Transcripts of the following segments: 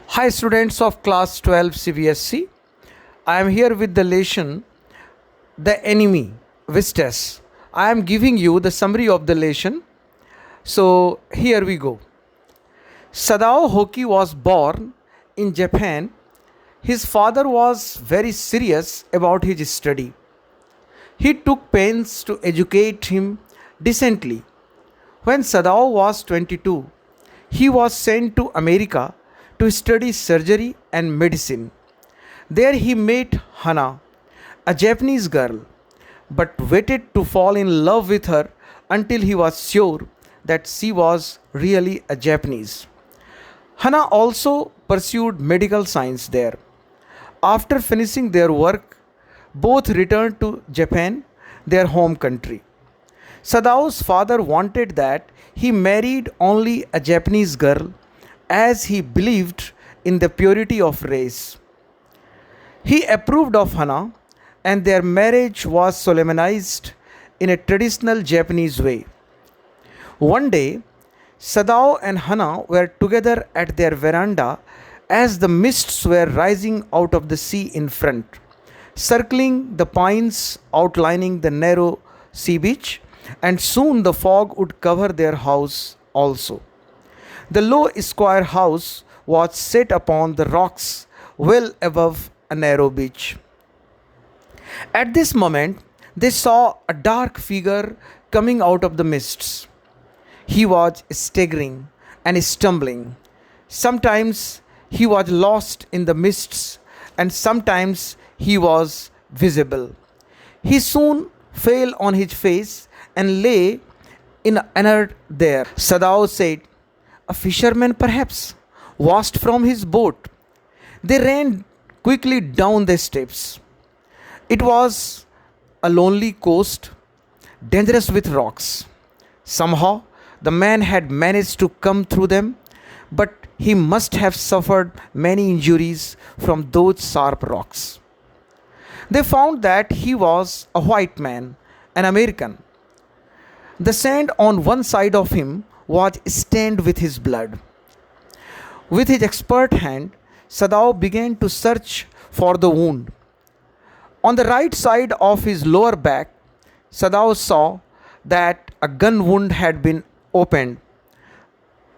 Hi students of class 12 CBSC. I am here with the lesson The Enemy Vistas. I am giving you the summary of the lesson. So here we go. Sadao Hoki was born in Japan. His father was very serious about his study. He took pains to educate him decently. When Sadao was 22, he was sent to America to study surgery and medicine. There he met Hana, a Japanese girl, but waited to fall in love with her until he was sure that she was really a Japanese. Hana also pursued medical science there. After finishing their work, both returned to Japan, their home country. Sadao's father wanted that he married only a Japanese girl as he believed in the purity of race. He approved of Hana and their marriage was solemnized in a traditional Japanese way. One day, Sadao and Hana were together at their veranda as the mists were rising out of the sea in front, circling the pines outlining the narrow sea beach, and soon the fog would cover their house also. The low square house was set upon the rocks well above a narrow beach. At this moment, they saw a dark figure coming out of the mists. He was staggering and stumbling. Sometimes he was lost in the mists, and sometimes he was visible. He soon fell on his face and lay inert there. Sadao said, "A fisherman perhaps, washed from his boat." They ran quickly down the steps. It was a lonely coast, dangerous with rocks. Somehow, the man had managed to come through them, but he must have suffered many injuries from those sharp rocks. They found that he was a white man, an American. The sand on one side of him was stained with his blood. With his expert hand, Sadao began to search for the wound. On the right side of his lower back, Sadao saw that a gun wound had been opened.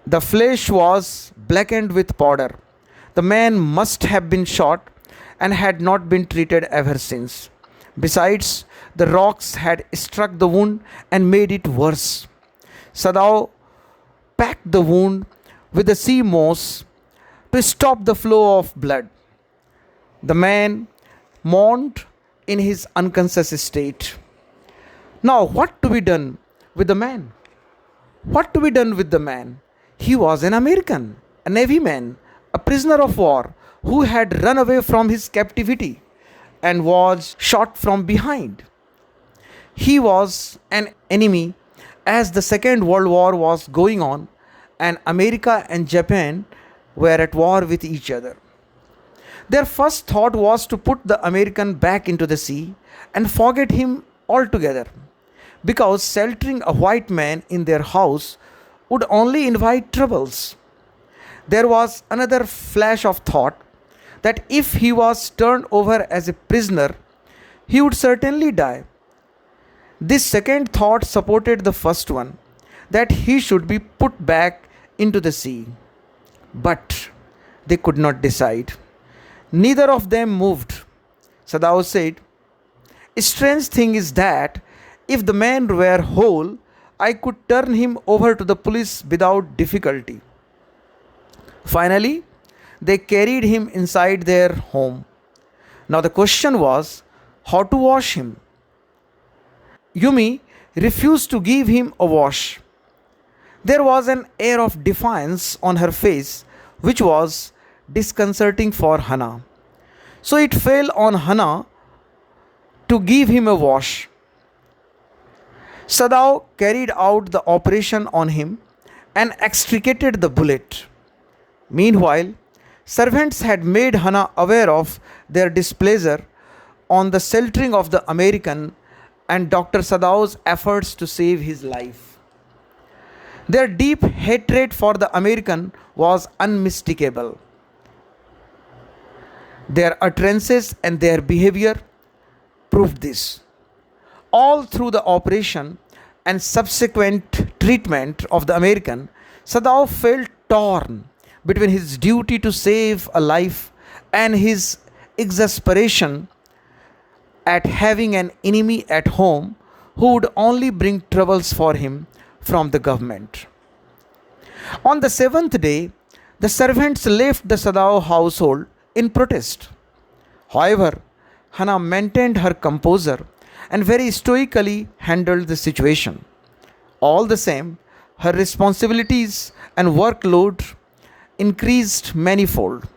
The flesh was blackened with powder. The man must have been shot and had not been treated ever since. Besides, the rocks had struck the wound and made it worse. Sadao packed the wound with the sea moss to stop the flow of blood. The man mourned in his unconscious state. Now, what to be done with the man? What to be done with the man? He was an American, a Navy man, a prisoner of war who had run away from his captivity and was shot from behind. He was an enemy as the Second World War was going on and America and Japan were at war with each other. Their first thought was to put the American back into the sea and forget him altogether, because sheltering a white man in their house would only invite troubles. There was another flash of thought that if he was turned over as a prisoner, he would certainly die. This second thought supported the first one, that he should be put back into the sea. But they could not decide. Neither of them moved. Sadao said, "A strange thing is that if the man were whole, I could turn him over to the police without difficulty." Finally, they carried him inside their home. Now the question was how to wash him. Yumi refused to give him a wash. There was an air of defiance on her face which was disconcerting for Hana. So it fell on Hana to give him a wash. Sadao carried out the operation on him and extricated the bullet. Meanwhile, servants had made Hana aware of their displeasure on the sheltering of the American and Dr. Sadao's efforts to save his life. Their deep hatred for the American was unmistakable. Their utterances and their behavior proved this. All through the operation and subsequent treatment of the American, Sadao felt torn between his duty to save a life and his exasperation at having an enemy at home who would only bring troubles for him from the government. On the seventh day, the servants left the Sadao household in protest. However, Hannah maintained her composure and very stoically handled the situation. All the same, her responsibilities and workload increased manifold.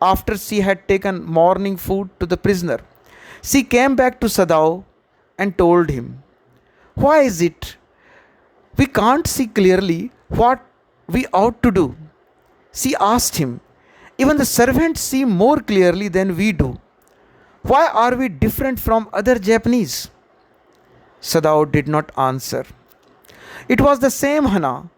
After she had taken morning food to the prisoner, she came back to Sadao and told him, "Why is it we can't see clearly what we ought to do?" She asked him, "Even the servants see more clearly than we do. Why are we different from other Japanese?" Sadao did not answer. It was the same Hana,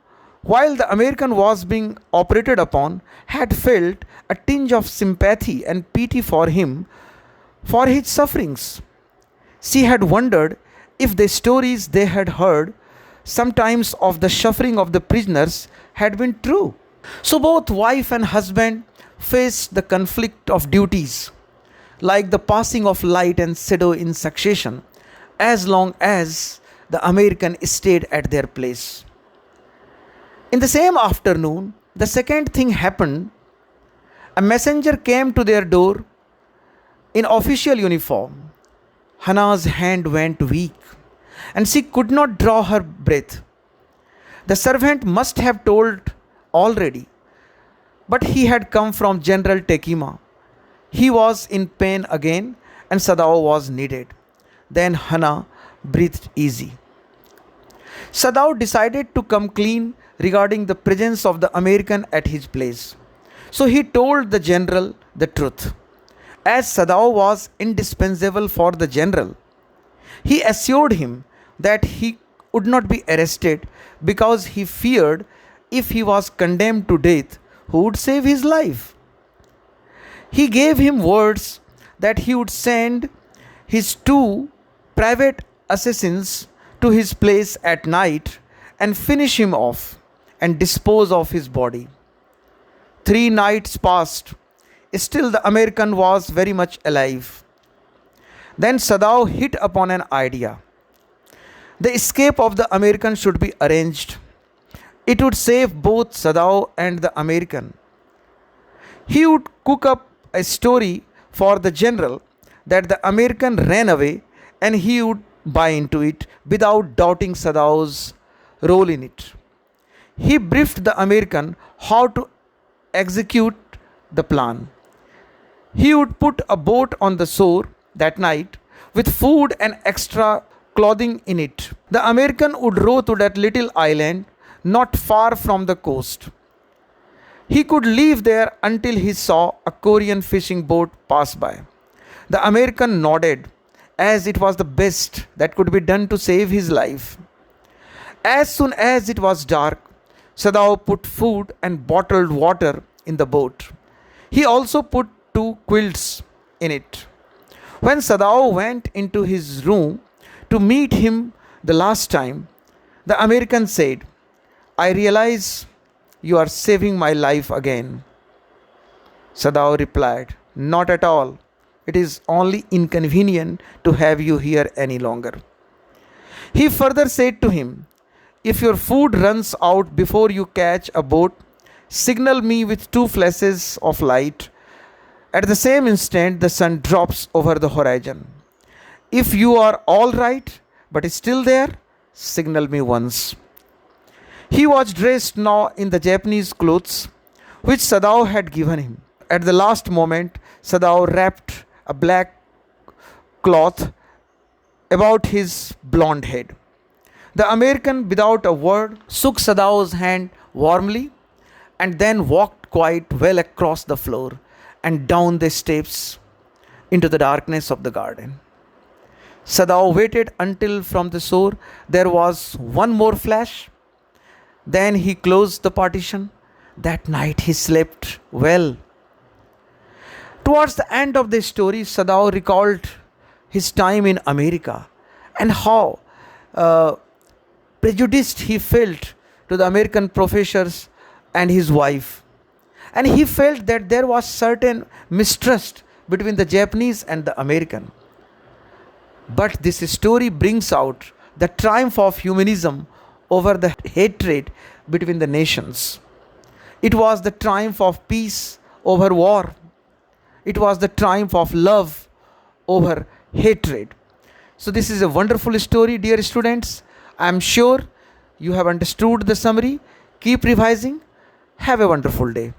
while the American was being operated upon, had felt a tinge of sympathy and pity for him for his sufferings. She had wondered if the stories they had heard, sometimes of the suffering of the prisoners, had been true. So both wife and husband faced the conflict of duties, like the passing of light and shadow in succession, as long as the American stayed at their place. In the same afternoon, the second thing happened. A messenger came to their door in official uniform. Hannah's hand went weak, and she could not draw her breath. The servant must have told already, but he had come from General Tekima. He was in pain again, and Sadao was needed. Then Hannah breathed easy. Sadao decided to come clean regarding the presence of the American at his place. So he told the general the truth. As Sadao was indispensable for the general, he assured him that he would not be arrested because he feared if he was condemned to death, who would save his life? He gave him words that he would send his two private assassins to his place at night and finish him off and dispose of his body. 3 nights passed. Still, the American was very much alive. Then Sadao hit upon an idea. The escape of the American should be arranged. It would save both Sadao and the American. He would cook up a story for the general that the American ran away, and he would buy into it without doubting Sadao's role in it. He briefed the American how to execute the plan. He would put a boat on the shore that night with food and extra clothing in it. The American would row to that little island not far from the coast. He could leave there until he saw a Korean fishing boat pass by. The American nodded, as it was the best that could be done to save his life. As soon as it was dark, Sadao put food and bottled water in the boat. He also put 2 quilts in it. When Sadao went into his room to meet him the last time, the American said, "I realize you are saving my life again." Sadao replied, "Not at all. It is only inconvenient to have you here any longer." He further said to him, "If your food runs out before you catch a boat, signal me with 2 flashes of light. At the same instant, the sun drops over the horizon. If you are all right, but still there, signal me once." He was dressed now in the Japanese clothes which Sadao had given him. At the last moment, Sadao wrapped a black cloth about his blonde head. The American, without a word, shook Sadao's hand warmly and then walked quite well across the floor and down the steps into the darkness of the garden. Sadao waited until from the shore there was one more flash. Then he closed the partition. That night he slept well. Towards the end of the story, Sadao recalled his time in America and how uh, prejudiced he felt to the American professors and his wife. And he felt that there was certain mistrust between the Japanese and the American. But this story brings out the triumph of humanism over the hatred between the nations. It was the triumph of peace over war. It was the triumph of love over hatred. So, this is a wonderful story, dear students. I am sure you have understood the summary. Keep revising. Have a wonderful day.